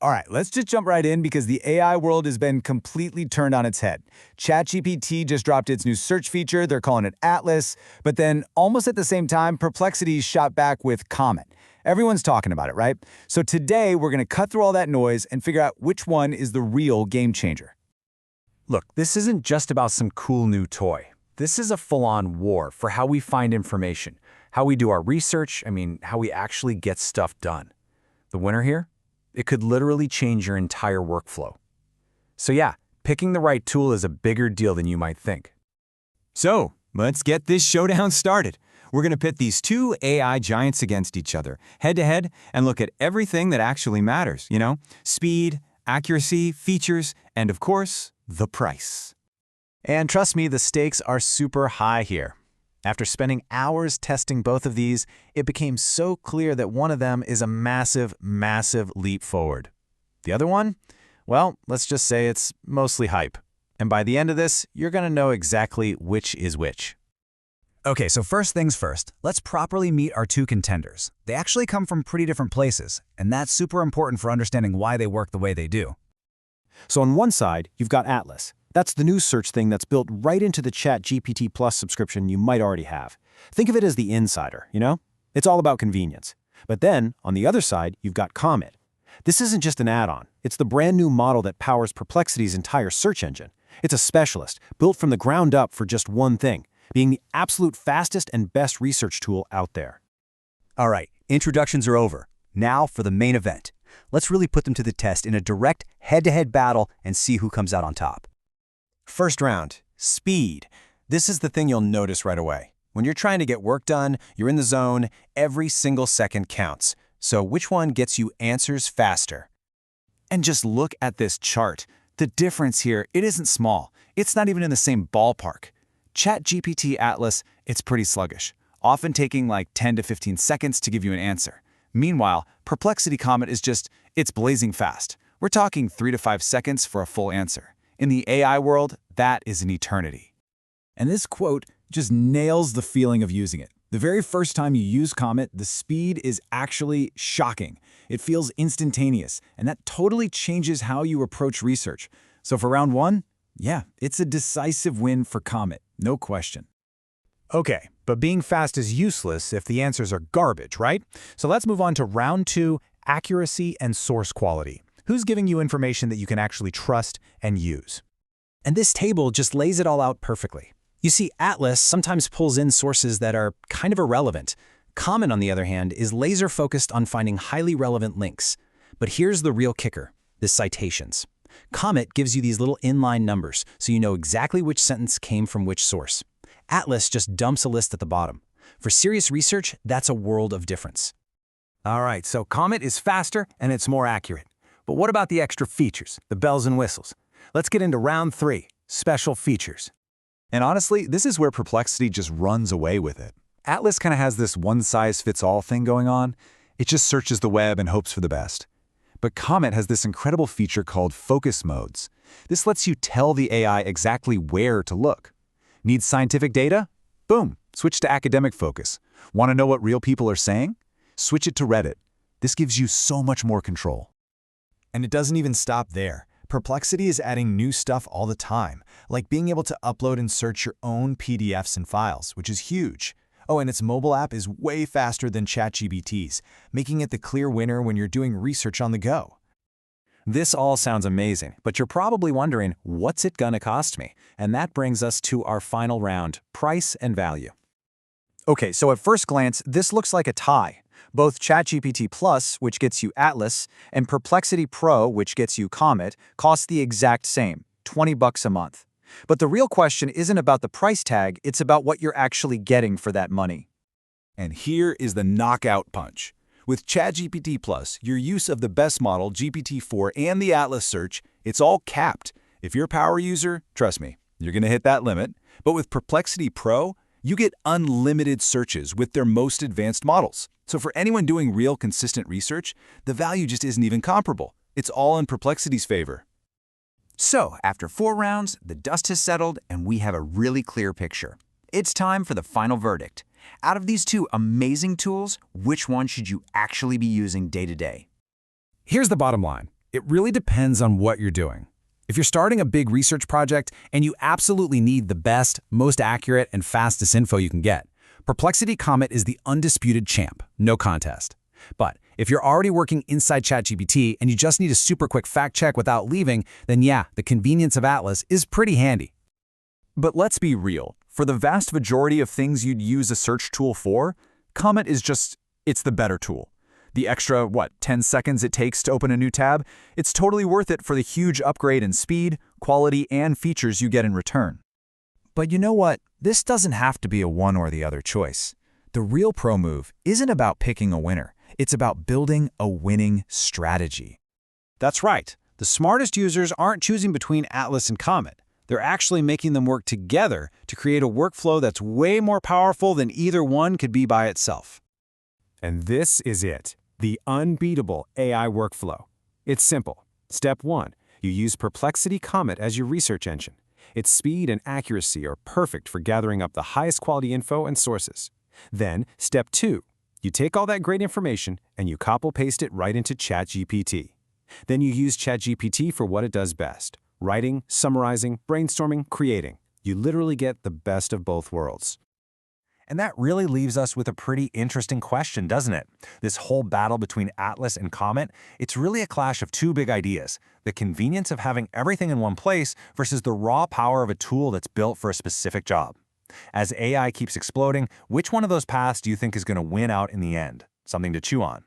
All right, let's just jump right in because the AI world has been completely turned on its head. ChatGPT just dropped its new search feature, they're calling it Atlas, but then almost at the same time, Perplexity shot back with Comet. Everyone's talking about it, right? So today, we're going to cut through all that noise and figure out which one is the real game changer. Look, this isn't just about some cool new toy. This is a full-on war for how we find information, how we do our research, how we actually get stuff done. The winner here? It could literally change your entire workflow. So yeah, picking the right tool is a bigger deal than you might think. So, let's get this showdown started. We're going to pit these two AI giants against each other, head-to-head, and look at everything that actually matters, speed, accuracy, features, and of course, the price. And trust me, the stakes are super high here. After spending hours testing both of these, it became so clear that one of them is a massive, massive leap forward. The other one? Well, let's just say it's mostly hype. And by the end of this, you're going to know exactly which is which. Okay, so first things first, let's properly meet our two contenders. They actually come from pretty different places, and that's super important for understanding why they work the way they do. So on one side, you've got Atlas. That's the new search thing that's built right into the ChatGPT Plus subscription you might already have. Think of it as the insider, It's all about convenience. But then, on the other side, you've got Comet. This isn't just an add-on. It's the brand new model that powers Perplexity's entire search engine. It's a specialist, built from the ground up for just one thing, being the absolute fastest and best research tool out there. All right, introductions are over. Now for the main event. Let's really put them to the test in a direct head-to-head battle and see who comes out on top. First round, speed. This is the thing you'll notice right away. When you're trying to get work done, you're in the zone, every single second counts. So which one gets you answers faster? And just look at this chart. The difference here, it isn't small. It's not even in the same ballpark. ChatGPT Atlas, it's pretty sluggish, often taking like 10 to 15 seconds to give you an answer. Meanwhile, Perplexity Comet is it's blazing fast. We're talking 3 to 5 seconds for a full answer. In the AI world, that is an eternity. And this quote just nails the feeling of using it. The very first time you use Comet, the speed is actually shocking. It feels instantaneous, and that totally changes how you approach research. So for round one, yeah, it's a decisive win for Comet, no question. Okay, but being fast is useless if the answers are garbage, right? So let's move on to round two, accuracy and source quality. Who's giving you information that you can actually trust and use? And this table just lays it all out perfectly. You see, Atlas sometimes pulls in sources that are kind of irrelevant. Comet, on the other hand, is laser-focused on finding highly relevant links. But here's the real kicker, the citations. Comet gives you these little inline numbers, so you know exactly which sentence came from which source. Atlas just dumps a list at the bottom. For serious research, that's a world of difference. All right, so Comet is faster and it's more accurate. But what about the extra features, the bells and whistles? Let's get into round three, special features. And honestly, this is where Perplexity just runs away with it. Atlas kind of has this one-size-fits-all thing going on. It just searches the web and hopes for the best. But Comet has this incredible feature called focus modes. This lets you tell the AI exactly where to look. Need scientific data? Boom, switch to academic focus. Want to know what real people are saying? Switch it to Reddit. This gives you so much more control. And it doesn't even stop there. Perplexity is adding new stuff all the time, like being able to upload and search your own PDFs and files, which is huge. Oh, and its mobile app is way faster than ChatGPT's, making it the clear winner when you're doing research on the go. This all sounds amazing, but you're probably wondering, what's it gonna cost me? And that brings us to our final round, price and value. Okay, so at first glance, this looks like a tie. Both ChatGPT Plus, which gets you Atlas, and Perplexity Pro, which gets you Comet, cost the exact same, $20 a month. But the real question isn't about the price tag, it's about what you're actually getting for that money. And here is the knockout punch. With ChatGPT Plus, your use of the best model, GPT-4, and the Atlas search, it's all capped. If you're a power user, trust me, you're going to hit that limit. But with Perplexity Pro, you get unlimited searches with their most advanced models. So for anyone doing real consistent research, the value just isn't even comparable. It's all in Perplexity's favor. So, after 4 rounds, the dust has settled and we have a really clear picture. It's time for the final verdict. Out of these two amazing tools, which one should you actually be using day to day? Here's the bottom line. It really depends on what you're doing. If you're starting a big research project and you absolutely need the best, most accurate, and fastest info you can get, Perplexity Comet is the undisputed champ, no contest. But if you're already working inside ChatGPT and you just need a super quick fact check without leaving, then yeah, the convenience of Atlas is pretty handy. But let's be real. For the vast majority of things you'd use a search tool for, Comet is it's the better tool. The extra, 10 seconds it takes to open a new tab, it's totally worth it for the huge upgrade in speed, quality, and features you get in return. But you know what? This doesn't have to be a one or the other choice. The real pro move isn't about picking a winner. It's about building a winning strategy. That's right. The smartest users aren't choosing between Atlas and Comet. They're actually making them work together to create a workflow that's way more powerful than either one could be by itself. And this is it, the unbeatable AI workflow. It's simple. Step 1, you use Perplexity Comet as your research engine. Its speed and accuracy are perfect for gathering up the highest quality info and sources. Then, step 2, you take all that great information and you copy-paste it right into ChatGPT. Then you use ChatGPT for what it does best: writing, summarizing, brainstorming, creating. You literally get the best of both worlds. And that really leaves us with a pretty interesting question, doesn't it? This whole battle between Atlas and Comet, it's really a clash of two big ideas: the convenience of having everything in one place versus the raw power of a tool that's built for a specific job. As AI keeps exploding, which one of those paths do you think is going to win out in the end? Something to chew on.